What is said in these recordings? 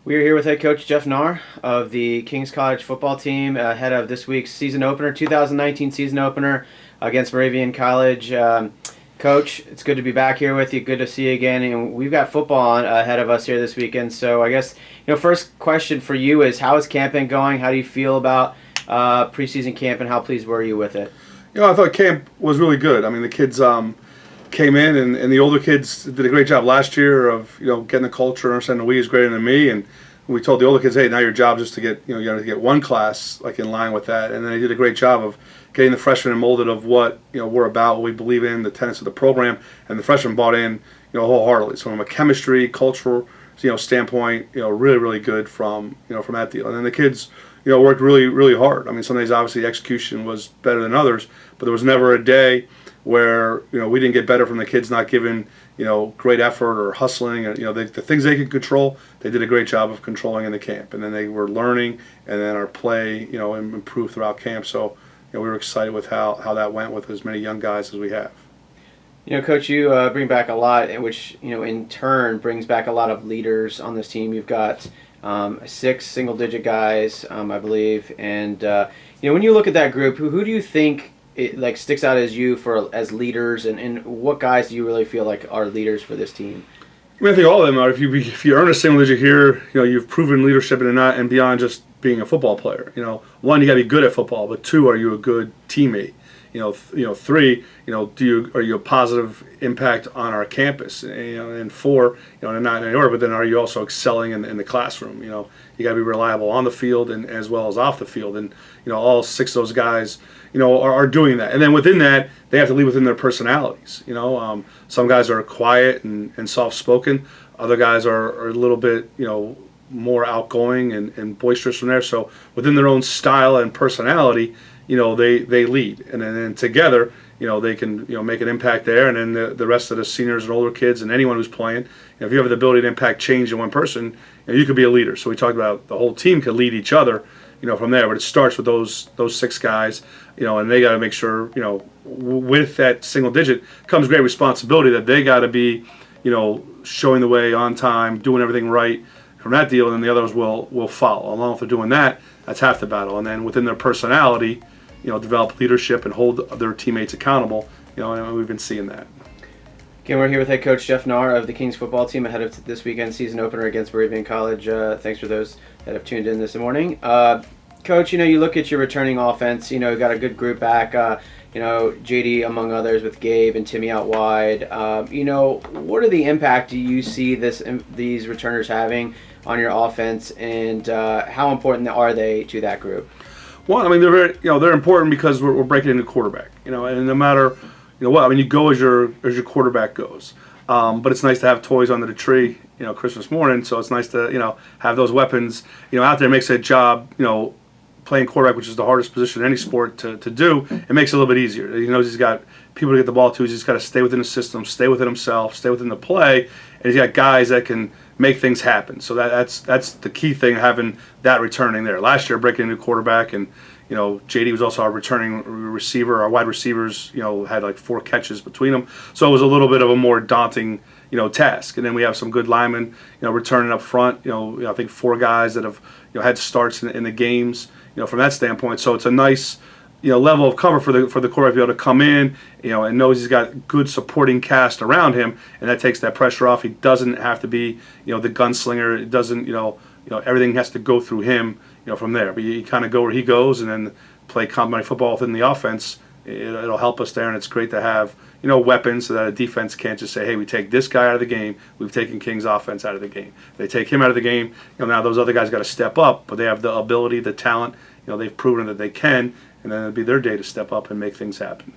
We are here with head coach Jeff Knarr of the Kings College football team ahead of this week's season opener, 2019 season opener against Moravian College. Coach, it's good to be back here with you. Good to see you again. And we've got football on ahead of us here this weekend. So I guess first question for you is, how is camp been going? How do you feel about preseason camp, and how pleased were you with it? I thought camp was really good. I mean, the kids came in, and the older kids did a great job last year of getting the culture, understanding the we is greater than me, and we told the older kids, hey, now your job is just to get you got to get one class like in line with that, and then they did a great job of getting the freshmen molded of what we're about, what we believe in, the tenets of the program, and the freshmen bought in wholeheartedly. So from a chemistry, cultural standpoint, really good from from that deal, and then the kids worked really hard. I mean, some days obviously execution was better than others, but there was never a day where we didn't get better from the kids not giving great effort or hustling, and the things they could control, they did a great job of controlling in the camp, and then they were learning, and then our play improved throughout camp. So we were excited with how that went with as many young guys as we have. Coach, you bring back a lot, which in turn brings back a lot of leaders on this team. You've got 6 single-digit guys, I believe, and when you look at that group, who do you think it sticks out as as leaders, and what guys do you really feel like are leaders for this team? I mean, I think all of them are. If you earn a single digit here, you've proven leadership and beyond just being a football player. One, you got to be good at football, but 2, are you a good teammate? 3, are you a positive impact on our campus? And 4, and not in order, but then are you also excelling in the classroom? You got to be reliable on the field and as well as off the field, and all 6 of those guys are doing that. And then within that, they have to lead within their personalities. Some guys are quiet and soft-spoken. Other guys are a little bit, more outgoing and boisterous from there. So within their own style and personality, they lead. And then together, they can, make an impact there. And then the rest of the seniors and older kids and anyone who's playing, if you have the ability to impact change in one person, you could be a leader. So we talked about the whole team could lead each other, from there. But it starts with those 6 guys, and they got to make sure, with that single digit comes great responsibility that they got to be, showing the way on time, doing everything right from that deal, and then the others will follow. Along with doing that, that's half the battle. And then within their personality, develop leadership and hold their teammates accountable, and we've been seeing that. Again, we're here with head coach Jeff Knarr of the Kings football team ahead of this weekend season opener against Moravian College. Thanks for those that have tuned in this morning. Coach, you look at your returning offense, you got a good group back, JD among others with Gabe and Timmy out wide. What are the impact do you see these returners having on your offense, and how important are they to that group? Well, I mean, they're very, they're important because we're breaking into quarterback, and no matter, what, I mean, you go as your quarterback goes. But it's nice to have toys under the tree, Christmas morning. So it's nice to, have those weapons, out there. It makes that job, playing quarterback, which is the hardest position in any sport to do. It makes it a little bit easier. He knows he's got people to get the ball to. He's just got to stay within the system, stay within himself, stay within the play, and he's got guys that can make things happen. So that's the key thing, having that returning there. Last year, breaking into quarterback, and JD was also our returning receiver. Our wide receivers, had like 4 catches between them. So it was a little bit of a more daunting, task. And then we have some good linemen, returning up front. I think 4 guys that have, had starts in the games, from that standpoint. So it's a nice, level of cover for the quarterback to be able to come in, and knows he's got good supporting cast around him, and that takes that pressure off. He doesn't have to be, the gunslinger. It doesn't, everything has to go through him, from there. But you kind of go where he goes, and then play complementary football within the offense. It'll help us there, and it's great to have, weapons so that a defense can't just say, hey, we take this guy out of the game. We've taken King's offense out of the game. They take him out of the game. Now those other guys got to step up, but they have the ability, the talent. They've proven that they can, and then it'll be their day to step up and make things happen.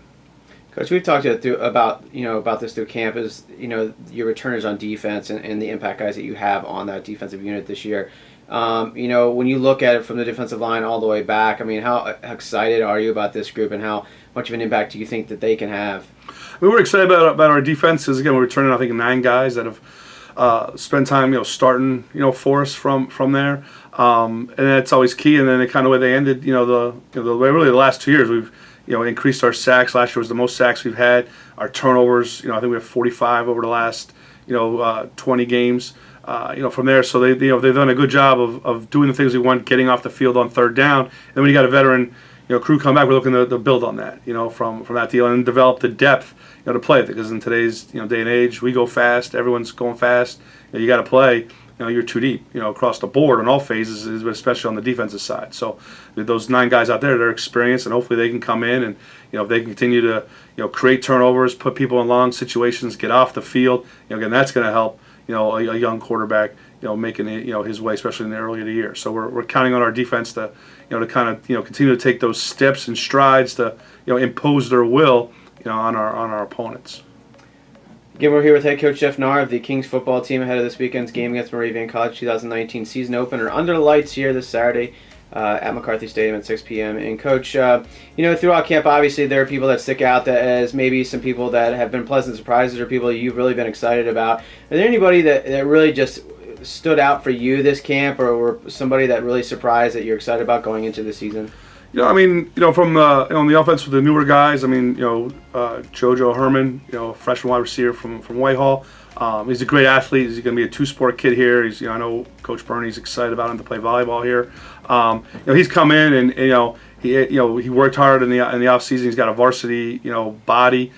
Coach, we've talked about this through camp, is your returners on defense and the impact guys that you have on that defensive unit this year. When you look at it from the defensive line all the way back, I mean, how excited are you about this group, and how much of an impact do you think that they can have? I mean, we're excited about our defense because, again, we're returning, I think, 9 guys that have spent time, starting, for us from there. And that's always key. And then the kind of way they ended, really the last 2 years, we've increased our sacks. Last year was the most sacks we've had. Our turnovers, I think we have 45 over the last 20 games. from there. So they've done a good job of doing the things we want, getting off the field on third down. And then when you got a veteran, crew come back, we're looking to build on that, from that deal and develop the depth, to play it. Because in today's, day and age, we go fast. Everyone's going fast. You got to play. You're too deep, across the board on all phases, especially on the defensive side. So those 9 guys out there, they're experienced, and hopefully they can come in and, if they can continue to, create turnovers, put people in long situations, get off the field, again, that's going to help, a young quarterback, making it, his way, especially in the early of the year. So we're counting on our defense to, to kind of, continue to take those steps and strides to, impose their will, on our opponents. Again, we're here with head coach Jeff Knarr of the Kings football team ahead of this weekend's game against Moravian College 2019 season opener under the lights here this Saturday at McCarthy Stadium at 6 p.m. And Coach, throughout camp, obviously there are people that stick out that as maybe some people that have been pleasant surprises or people you've really been excited about. Are there anybody that really just stood out for you this camp, or somebody that really surprised that you're excited about going into the season? From on the offense with the newer guys, JoJo Herman, freshman wide receiver from Whitehall. He's a great athlete. He's going to be a 2-sport kid here. He's, I know Coach Bernie's excited about him to play volleyball here. He's come in and he worked hard in the off season. He's got a varsity body.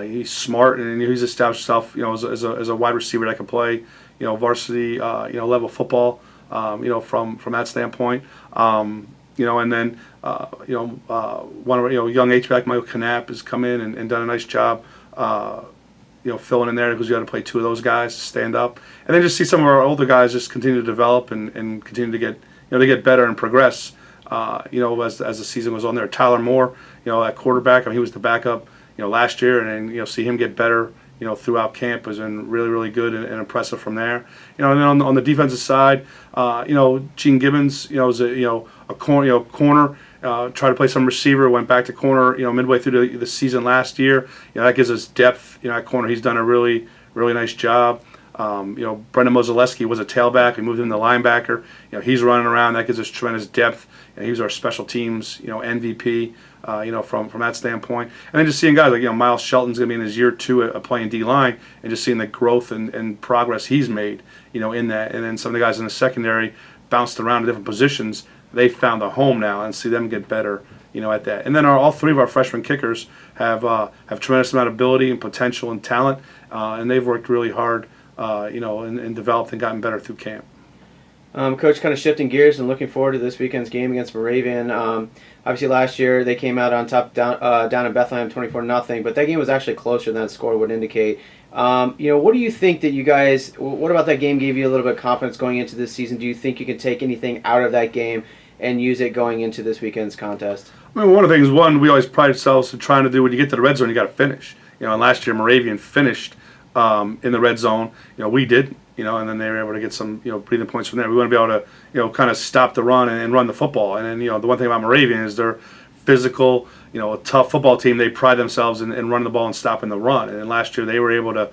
He's smart, and he's established himself as a wide receiver that can play varsity level football. From that standpoint. And then one of young H-back Michael Knapp has come in and done a nice job, filling in there, because you got to play 2 of those guys to stand up, and then just see some of our older guys just continue to develop and continue to get they get better and progress, as the season goes on. There, Tyler Moore, at quarterback, he was the backup, last year, and then see him get better. Throughout camp has been really, really good and impressive from there. And then on the defensive side, Gene Gibbons, is a corner. Tried to play some receiver, went back to corner, midway through the season last year. That gives us depth. At corner, he's done a really, really nice job. Brendan Mozaleski was a tailback. We moved him to linebacker. He's running around. That gives us tremendous depth. He was our special teams, MVP. From that standpoint, and then just seeing guys like Miles Shelton's going to be in his year 2 of playing D line, and just seeing the growth and progress he's made, in that, and then some of the guys in the secondary bounced around to different positions. They found a home now, and see them get better, at that. And then all 3 of our freshman kickers have tremendous amount of ability and potential and talent, and they've worked really hard, and developed and gotten better through camp. Coach, kind of shifting gears and looking forward to this weekend's game against Moravian. Obviously, last year they came out on top down in Bethlehem 24-0, but that game was actually closer than that score would indicate. What do you think that you guys? What about that game gave you a little bit of confidence going into this season? Do you think you can take anything out of that game and use it going into this weekend's contest? One of the things we always pride ourselves in trying to do when you get to the red zone, you got to finish. And last year Moravian finished in the red zone. We didn't. And then they were able to get some, breathing points from there. We want to be able to, kind of stop the run and run the football. And then, the one thing about Moravian is they're physical, a tough football team. They pride themselves in running the ball and stopping the run. And then last year they were able to,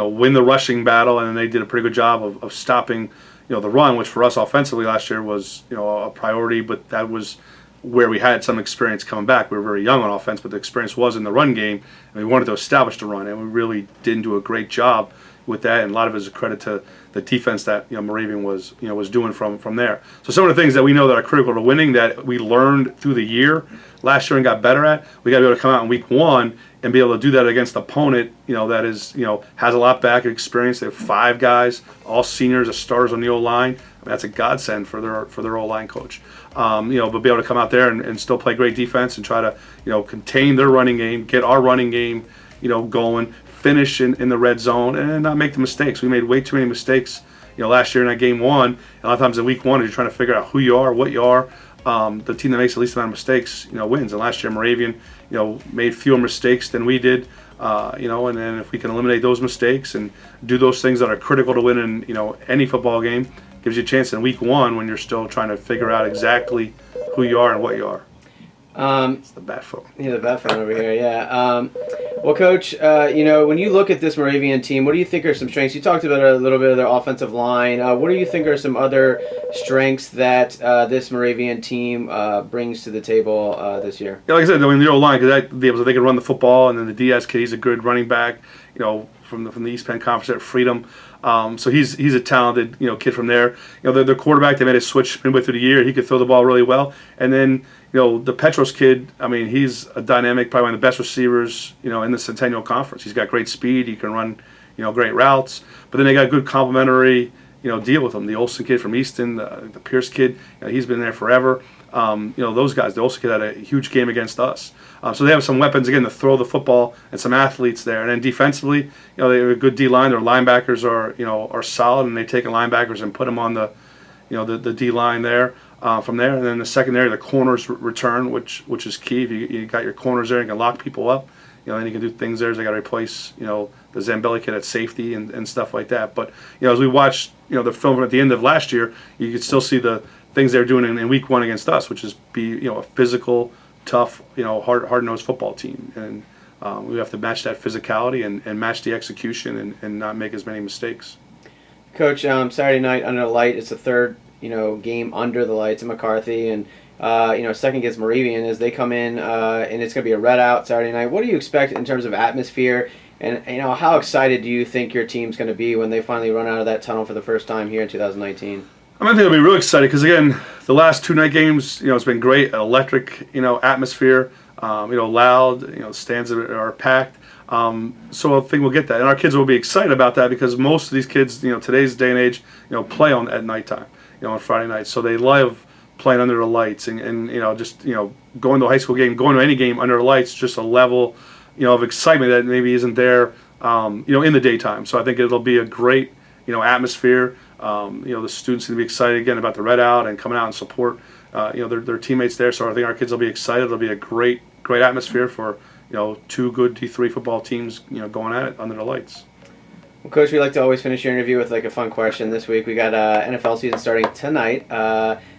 win the rushing battle, and then they did a pretty good job of stopping, the run, which for us offensively last year was, a priority. But that was where we had some experience coming back. We were very young on offense, but the experience was in the run game, and we wanted to establish the run, and we really didn't do a great job with that, and a lot of it is a credit to the defense that Moravian was doing from there. So some of the things that we know that are critical to winning that we learned through the year last year and got better at, we got to be able to come out in week 1 and be able to do that against an opponent that is has a lot back experience. They have 5 guys, all seniors, as starters on the O line. That's a godsend for their O line coach. But be able to come out there and still play great defense and try to contain their running game, get our running game going. Finish in the red zone and not make the mistakes. We made way too many mistakes, last year in that game 1. And a lot of times in week 1, you're trying to figure out who you are, what you are. The team that makes the least amount of mistakes, wins. And last year Moravian, made fewer mistakes than we did. And then if we can eliminate those mistakes and do those things that are critical to win in, any football game, gives you a chance in week 1 when you're still trying to figure out exactly who you are and what you are. It's the bat phone. Yeah, the bat phone over here, yeah. Well, Coach, when you look at this Moravian team, what do you think are some strengths? You talked about a little bit of their offensive line. What do you think are some other strengths that this Moravian team brings to the table this year? Yeah, like I said, the O-line, because they can run the football, and then the Diaz kid, he's a good running back, from the East Penn Conference at Freedom. So he's a talented kid from there. The quarterback, they made a switch midway through the year. He could throw the ball really well. And then the Petros kid, I mean, he's a dynamic, probably one of the best receivers in the Centennial Conference. He's got great speed. He can run great routes. But then they got good complementary deal with him. The Olsen kid from Easton, the Pierce kid, he's been there forever. Those guys. The Olsen kid had a huge game against us. So they have some weapons again to throw the football and some athletes there. And then defensively, they have a good D line. Their linebackers are solid, and they've taken linebackers and put them on the D line there. From there, and then the secondary, the corners return, which is key. If you got your corners there, you can lock people up. Then you can do things there. They got to replace the Zambelli kid at safety and stuff like that. But as we watched the film at the end of last year, you could still see the things they're doing in week 1 against us, which is be a physical, tough, hard-nosed football team, and we have to match that physicality and match the execution and not make as many mistakes. Coach, Saturday night under the light, it's the third game under the lights in McCarthy, and second against Moravian as they come in, and it's going to be a red out Saturday night. What do you expect in terms of atmosphere, and how excited do you think your team's going to be when they finally run out of that tunnel for the first time here in 2019? I think they'll be really excited because, again, the last 2 night games, it's been great, electric, atmosphere, loud, stands are packed. So I think we'll get that, and our kids will be excited about that because most of these kids, today's day and age, play at nighttime, on Friday nights. So they love playing under the lights and just going to a high school game, going to any game under the lights, just a level, of excitement that maybe isn't there, in the daytime. So I think it'll be a great, atmosphere. The students going to be excited again about the red out and coming out and support, their teammates there. So I think our kids will be excited. It'll be a great atmosphere for 2 good D3 football teams, going at it under the lights. Well, Coach, we like to always finish your interview with a fun question. This week we got NFL season starting tonight.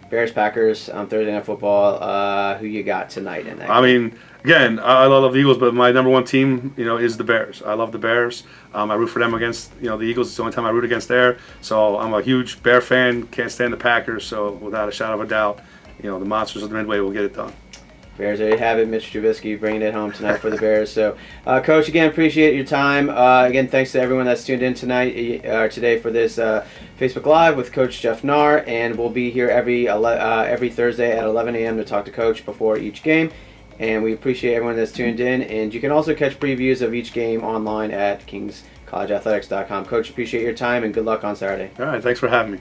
Bears Packers Thursday Night Football. Who you got tonight in that? I mean, again, I love the Eagles, but my number 1 team, is the Bears. I love the Bears. I root for them against the Eagles. It's the only time I root against there. So I'm a huge Bear fan. Can't stand the Packers. So without a shadow of a doubt, the Monsters of the Midway will get it done. Bears, there you have it. Mitch Trubisky bringing it home tonight for the Bears. So, Coach, again, appreciate your time. Again, thanks to everyone that's tuned in today for this Facebook Live with Coach Jeff Knarr, and we'll be here every Thursday at 11 a.m. to talk to Coach before each game. And we appreciate everyone that's tuned in. And you can also catch previews of each game online at kingscollegeathletics.com. Coach, appreciate your time and good luck on Saturday. All right, thanks for having me.